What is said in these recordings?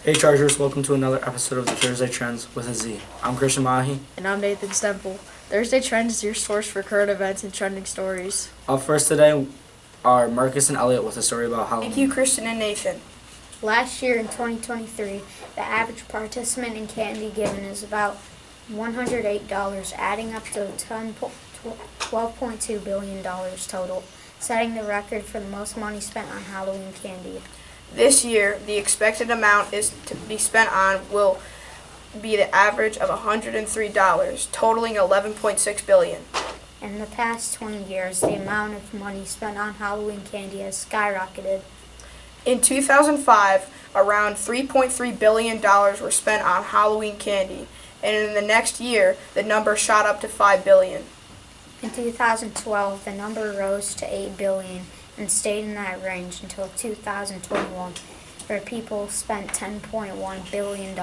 Hey Chargers, welcome to another episode of the Thursday Trends with a Z. I'm Christian Mahi. And I'm Nathan Stemple. Thursday Trends is your source for current events and trending stories. Up first today are Marcus and Elliot with a story about Halloween. Thank you, Christian and Nathan. Last year in 2023, the average participant in candy given is about $108, adding up to $12.2 billion total, setting the record for the most money spent on Halloween candy. This year, the expected amount is to be spent on will be the average of $103, totaling $11.6 billion. In the past 20 years, the amount of money spent on Halloween candy has skyrocketed. In 2005, around $3.3 billion were spent on Halloween candy, and in the next year, the number shot up to $5 billion. In 2012, the number rose to $8 billion and stayed in that range until 2021, where people spent $10.1 billion.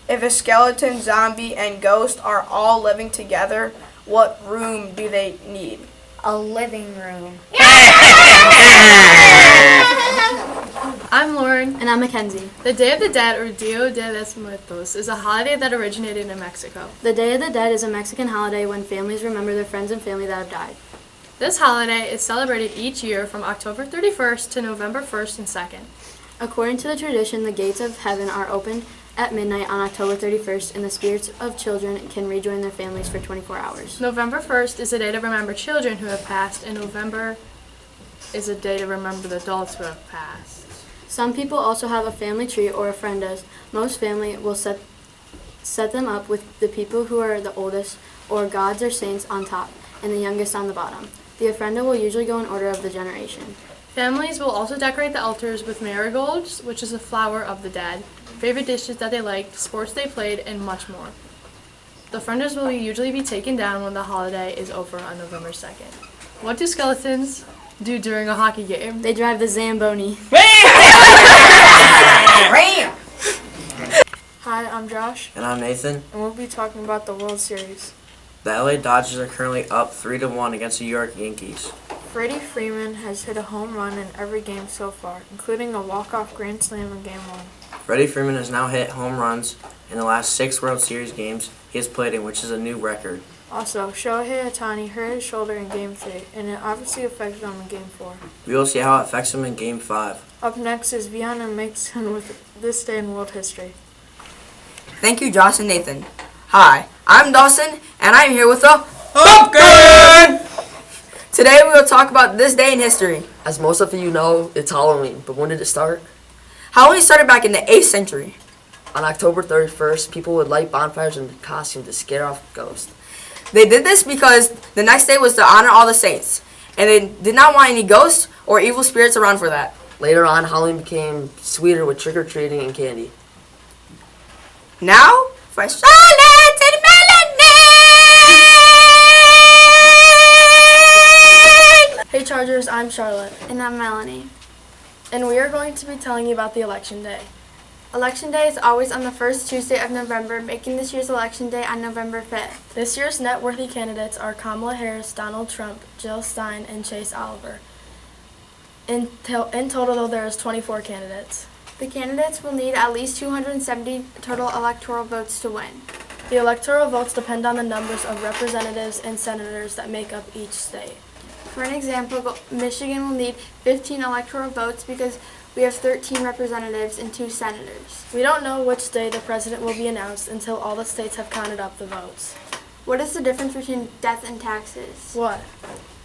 If a skeleton, zombie, and ghost are all living together, what room do they need? A living room. I'm Lauren. And I'm Mackenzie. The Day of the Dead, or Dia de los Muertos, is a holiday that originated in Mexico. The Day of the Dead is a Mexican holiday when families remember their friends and family that have died. This holiday is celebrated each year from October 31st to November 1st and 2nd. According to the tradition, the gates of heaven are opened at midnight on October 31st, and the spirits of children can rejoin their families for 24 hours. November 1st is a day to remember children who have passed, and November is a day to remember the adults who have passed. Some people also have a family tree or ofrendas. Most family will set them up with the people who are the oldest, or gods or saints, on top, and the youngest on the bottom. The ofrenda will usually go in order of the generation. Families will also decorate the altars with marigolds, which is a flower of the dead, favorite dishes that they liked, sports they played, and much more. The ofrendas will usually be taken down when the holiday is over on November 2nd. What do skeletons do during a hockey game? They drive the Zamboni. Hi, I'm Josh, And I'm Nathan. and we'll be talking about the World Series. The LA Dodgers are currently up 3-1 against the New York Yankees. Freddie Freeman has hit a home run in every game so far, including a walk-off grand slam in Game 1. Freddie Freeman has now hit home runs in the last 6 World Series games he has played in, which is a new record. Also, Shohei Ohtani hurt his shoulder in Game 3, and it obviously affected him in Game 4. We will see how it affects him in Game 5. Up next is Viana Mixon with This Day in World History. Thank you, and Nathan. Hi, I'm Dawson, and I'm here with a pumpkin! Today we will talk about this day in history. As most of you know, it's Halloween, but when did it start? Halloween started back in the 8th century. On October 31st, people would light bonfires in costume to scare off ghosts. They did this because the next day was to honor all the saints, and they did not want any ghosts or evil spirits around for that. Later on, Halloween became sweeter with trick-or-treating and candy. Now, for Charlotte and Melanie! Hey Chargers, I'm Charlotte, And I'm Melanie. and we are going to be telling you about the Election Day. Election Day is always on the first Tuesday of November, making this year's Election Day on November 5th. This year's net-worthy candidates are Kamala Harris, Donald Trump, Jill Stein, and Chase Oliver. In total, though, there is 24 candidates. The candidates will need at least 270 total electoral votes to win. The electoral votes depend on the numbers of representatives and senators that make up each state. For an example, Michigan will need 15 electoral votes because we have 13 representatives and 2 senators. We don't know which day the president will be announced until all the states have counted up the votes. What is the difference between death and taxes? What?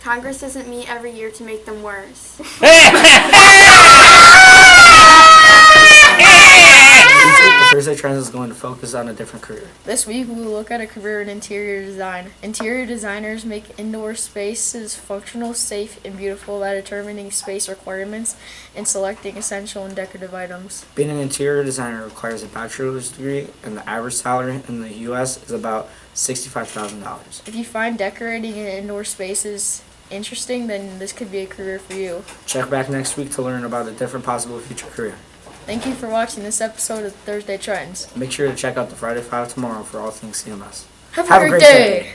Congress doesn't meet every year to make them worse. The Thursday Trends is going to focus on a different career. This week we will look at a career in interior design. Interior designers make indoor spaces functional, safe, and beautiful by determining space requirements and selecting essential and decorative items. Being an interior designer requires a bachelor's degree, and the average salary in the U.S. is about $65,000. If you find decorating in indoor spaces interesting, then this could be a career for you. Check back next week to learn about a different possible future career. Thank you for watching this episode of Thursday Trends. Make sure to check out the Friday 5 tomorrow for all things CMS. Have a great day.